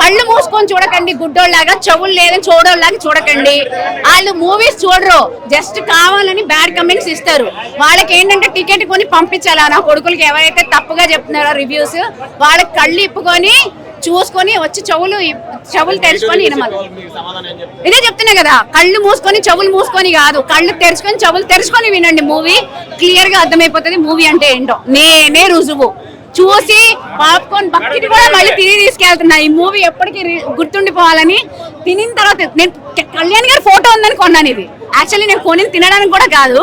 కళ్ళు మూసుకొని చూడకండి గుడ్డోళ్ళలాగా, చెవులు లేదని చూడోళ్ళలాగా చూడకండి. వాళ్ళు మూవీస్ చూడరు, జస్ట్ కావాలని బ్యాడ్ కమెంట్స్ ఇస్తారు. వాళ్ళకి ఏంటంటే టికెట్ కొని పంపించాలా నా కొడుకులకి ఎవరైతే తప్పుగా చెప్తున్నారో రివ్యూస్, వాళ్ళకి కళ్ళు ఇప్పుకొని చూసుకొని వచ్చి చెవులు తెరుచుకొని వినమని. ఇదే చెప్తున్నా కదా, కళ్ళు మూసుకొని చెవులు మూసుకొని కాదు, కళ్ళు తెరుచుకొని చెవులు తెరుచుకొని వినండి. మూవీ క్లియర్ గా అర్థమైపోతుంది మూవీ అంటే ఏంటో. నేనే రుజువు. చూసి పాప్కార్న్ బకెట్ కూడా మళ్ళీ తిరిగి తీసుకెళ్తున్నా. ఈ మూవీ ఎప్పటికీ గుర్తుండిపోవాలని. తినిన తర్వాత నేను కళ్యాణ్ గారి ఫోటో ఉందని కొన్నాను. ఇది యాక్చువల్లీ నేను కొని తినడానికి కూడా కాదు,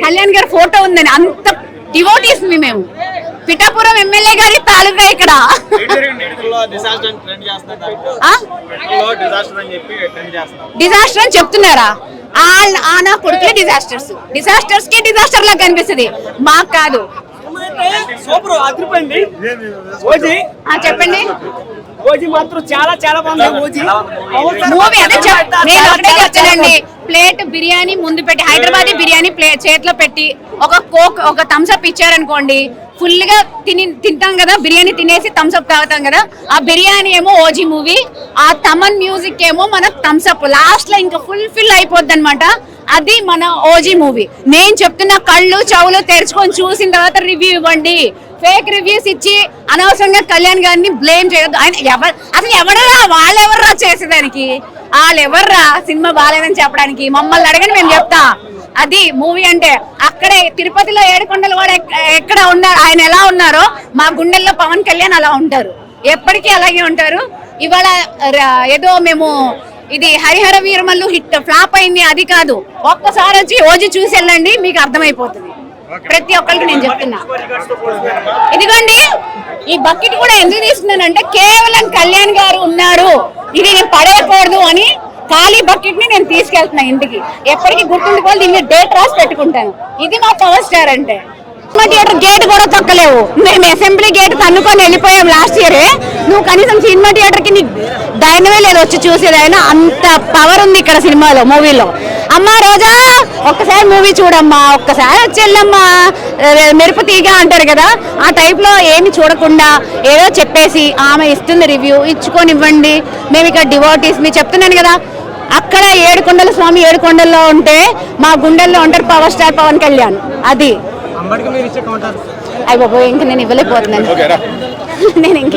కళ్యాణ్ గారి ఫోటో ఉందని. అంత డివోటీస్ మేము. పిఠాపురం ఎమ్మెల్యే గారి తాలూకా ఇక్కడ. డిజాస్టర్ అని చెప్తున్నారా? నా కొడుకులే డిజాస్టర్స్ కి డిజాస్టర్ లా కనిపిస్తుంది, మాకు కాదు. చెప్పండి. మూవీ అదే నేను ఒకటే చెప్తానండి. ప్లేట్ బిర్యానీ ముందు పెట్టి, హైదరాబాదీ బిర్యానీ ప్లేట్ చేతిలో పెట్టి ఒక కోక్ ఒక థమ్స్ అప్ ఇచ్చారనుకోండి, ఫుల్ గా తింటాం కదా, బిర్యానీ తినేసి థమ్స్ అప్ తాగుతాం కదా. ఆ బిర్యానీ ఏమో ఓజీ మూవీ, ఆ తమన్ మ్యూజిక్ ఏమో మన థమ్స్ అప్. లాస్ట్ లో ఇంకా ఫుల్ అయిపోద్ది అనమాట. అది మన ఓజీ మూవీ. నేను చెప్తున్నా, కళ్ళు చెవులు తెరుచుకొని చూసిన తర్వాత రివ్యూ ఇవ్వండి. ఫేక్ రివ్యూస్ ఇచ్చి అనవసరంగా కళ్యాణ్ గారిని బ్లేమ్ చేయొద్దు. ఆయన అసలు ఎవడరా, వాళ్ళెవర్రా చేసేదానికి? వాళ్ళెవర్రా సినిమా బాగాలేదని చెప్పడానికి? మమ్మల్ని అడగని మేము చెప్తా. అది మూవీ అంటే. అక్కడే తిరుపతిలో ఏడుకొండల వాడు ఎక్కడ ఉన్నారు, ఆయన ఎలా ఉన్నారో మా గుండెల్లో పవన్ కళ్యాణ్ అలా ఉంటారు, ఎప్పటికీ అలాగే ఉంటారు. ఇవాళ ఏదో మేము ఇది హరిహర వీరమల్లు హిట్ ఫ్లాప్ అయింది అది కాదు, ఒక్కసారి వచ్చి ఓజీ చూసి వెళ్ళండి, మీకు అర్థమైపోతుంది. ప్రతి ఒక్కరికి నేను చెప్తున్నా. ఇదిగోండి, ఈ బకెట్ కూడా ఎందుకు తీసుకున్నానంటే కేవలం కళ్యాణ్ గారు ఉన్నారు, ఇది నేను పడేయకూడదు అని ఖాళీ బకెట్ ని నేను తీసుకెళ్తున్నా ఇంటికి. ఎప్పటికీ గుర్తుండిపోవాలి, దీన్ని డేట్ రాసి పెట్టుకుంటాను. ఇది మా పవర్ స్టార్ అంటే. సినిమా థియేటర్ గేట్ కూడా తొక్కలేవు. మేము అసెంబ్లీ గేట్ తన్నుకొని వెళ్ళిపోయాం లాస్ట్ ఇయరే. నువ్వు కనీసం సినిమా థియేటర్ కి ధైర్యమే లేదు వచ్చి చూసేదైనా. అంత పవర్ ఉంది ఇక్కడ సినిమాలో, మూవీలో. అమ్మా రోజా, ఒక్కసారి మూవీ చూడమ్మా, ఒక్కసారి వచ్చి వెళ్ళమ్మా. మెరుపు తీగ అంటారు కదా, ఆ టైప్ లో ఏమి చూడకుండా ఏదో చెప్పేసి ఆమె ఇస్తుంది రివ్యూ, ఇచ్చుకొని ఇవ్వండి. మేము ఇక్కడ డివోటీస్, మీరు చెప్తున్నాను కదా, అక్కడ ఏడుకొండల స్వామి ఏడుకొండల్లో ఉంటే మా గుండెల్లో ఉంటారు పవర్ స్టార్ పవన్ కళ్యాణ్. అది అయ్య బాబోయ్, ఇంక నేను ఇవ్వలేకపోతున్నాను. నేను ఇంక